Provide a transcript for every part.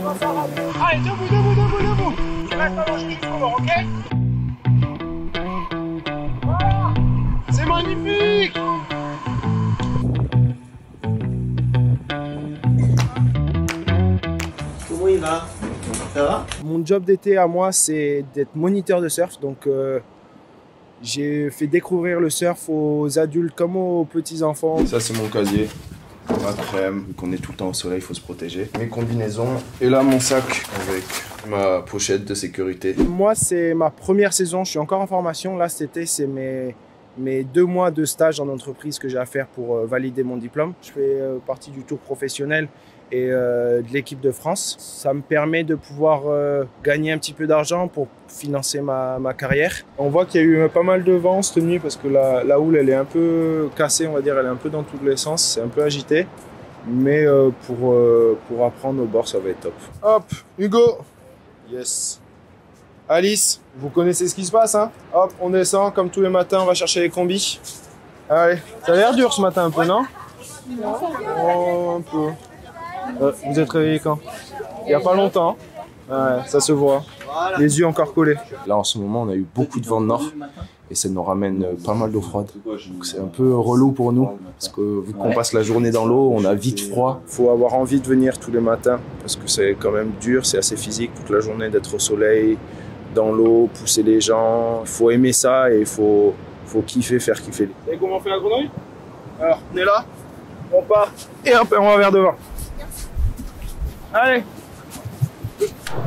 Allez, debout. Tu restes allongé du couloir, ok? Voilà. C'est magnifique. Comment il va? Ça va? Mon job d'été à moi, c'est d'être moniteur de surf. Donc, j'ai fait découvrir le surf aux adultes comme aux petits-enfants. Ça, c'est mon casier. Ma crème, vu qu'on est tout le temps au soleil, il faut se protéger. Mes combinaisons. Et là, mon sac avec ma pochette de sécurité. Moi, c'est ma première saison. Je suis encore en formation. Là, cet été, c'est mes 2 mois de stage en entreprise que j'ai à faire pour valider mon diplôme. Je fais partie du tour professionnel et de l'équipe de France. Ça me permet de pouvoir gagner un petit peu d'argent pour financer ma carrière. On voit qu'il y a eu pas mal de vent cette nuit parce que la houle elle est un peu cassée, on va dire, elle est un peu dans tous les sens, c'est un peu agité. Mais pour apprendre au bord, ça va être top. Hop, Hugo. Yes. Alice, vous connaissez ce qui se passe, hein? Hop, on descend comme tous les matins, on va chercher les combis. Allez, ça a l'air dur ce matin un peu, non? Oh, un peu. Vous êtes réveillé quand? Il n'y a pas longtemps. Ouais, ça se voit. Les yeux encore collés. Là, en ce moment, on a eu beaucoup de vent de nord et ça nous ramène pas mal d'eau froide. Donc, c'est un peu relou pour nous parce que vu qu'on passe la journée dans l'eau, on a vite froid. Il faut avoir envie de venir tous les matins parce que c'est quand même dur, c'est assez physique toute la journée d'être au soleil, dans l'eau, pousser les gens. Il faut aimer ça et il faut kiffer, faire kiffer. Vous savez comment on fait la grenouille? Alors, on est là, on part et hop, on va vers devant. Allez,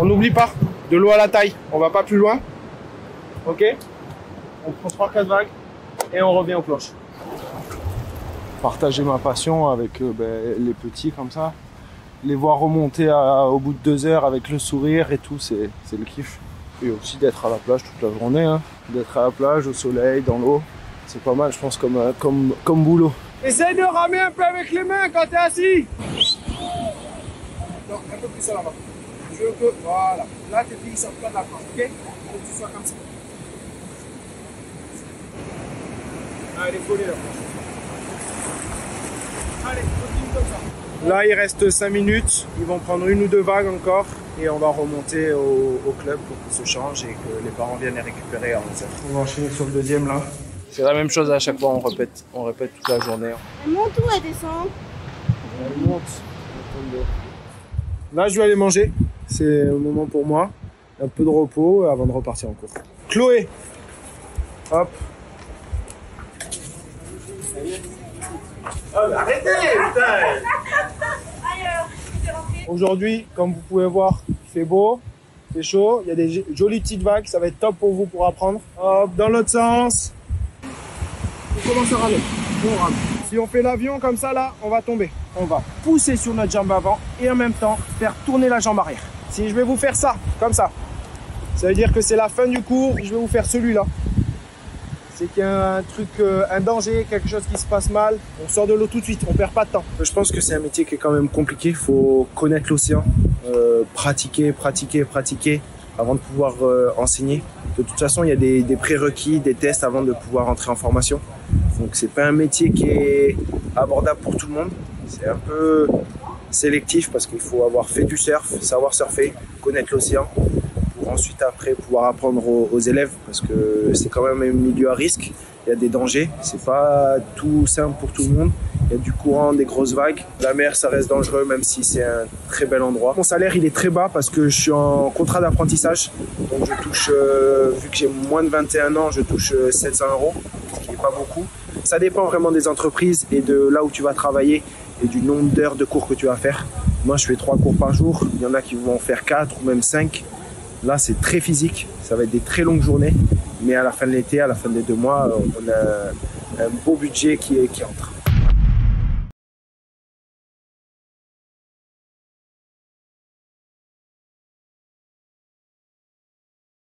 on n'oublie pas, de l'eau à la taille, on va pas plus loin, ok? On prend 3-4 vagues et on revient aux planches. Partager ma passion avec les petits comme ça, les voir remonter au bout de 2 heures avec le sourire et tout, c'est le kiff. Et aussi d'être à la plage toute la journée, hein. D'être à la plage, au soleil, dans l'eau, c'est pas mal je pense comme boulot. Essaye de ramer un peu avec les mains quand t'es assis. Donc, un peu plus à l'avant. Je veux que, voilà. Là, tes pieds sortent pas de la planche, ok? Faut que tu sois comme ça. Allez, collez là. Allez, continue comme ça. Là, il reste 5 minutes. Ils vont prendre 1 ou 2 vagues encore. Et on va remonter au club pour qu'ils se changent et que les parents viennent les récupérer à 11h. On va enchaîner sur le deuxième là. C'est la même chose à chaque fois, on répète toute la journée. Elle monte ou elle descend? Elle monte. Là, je vais aller manger. C'est le moment pour moi. Un peu de repos avant de repartir en cours. Chloé. Hop. Oh, arrêtez, putain! Aujourd'hui, comme vous pouvez voir, il fait beau, il fait chaud. Il y a des jolies petites vagues. Ça va être top pour vous pour apprendre. Hop, dans l'autre sens. On commence à ramer. On rame. Si on fait l'avion comme ça, là, on va tomber. On va pousser sur notre jambe avant et en même temps faire tourner la jambe arrière. Si je vais vous faire ça, comme ça veut dire que c'est la fin du cours. Je vais vous faire celui-là. C'est qu'il y a un truc, un danger, quelque chose qui se passe mal. On sort de l'eau tout de suite, on perd pas de temps. Je pense que c'est un métier qui est quand même compliqué. Il faut connaître l'océan, pratiquer avant de pouvoir enseigner. De toute façon, il y a des prérequis, des tests avant de pouvoir entrer en formation. Donc c'est pas un métier qui est abordable pour tout le monde. C'est un peu sélectif parce qu'il faut avoir fait du surf, savoir surfer, connaître l'océan pour ensuite après pouvoir apprendre aux élèves parce que c'est quand même un milieu à risque. Il y a des dangers, c'est pas tout simple pour tout le monde. Il y a du courant, des grosses vagues. La mer, ça reste dangereux même si c'est un très bel endroit. Mon salaire, il est très bas parce que je suis en contrat d'apprentissage. Donc je touche, vu que j'ai moins de 21 ans, je touche 700 €, ce qui n'est pas beaucoup. Ça dépend vraiment des entreprises et de là où tu vas travailler et du nombre d'heures de cours que tu vas faire. Moi, je fais 3 cours par jour. Il y en a qui vont faire 4 ou même 5. Là, c'est très physique. Ça va être des très longues journées. Mais à la fin de l'été, à la fin des 2 mois, on a un beau budget qui entre.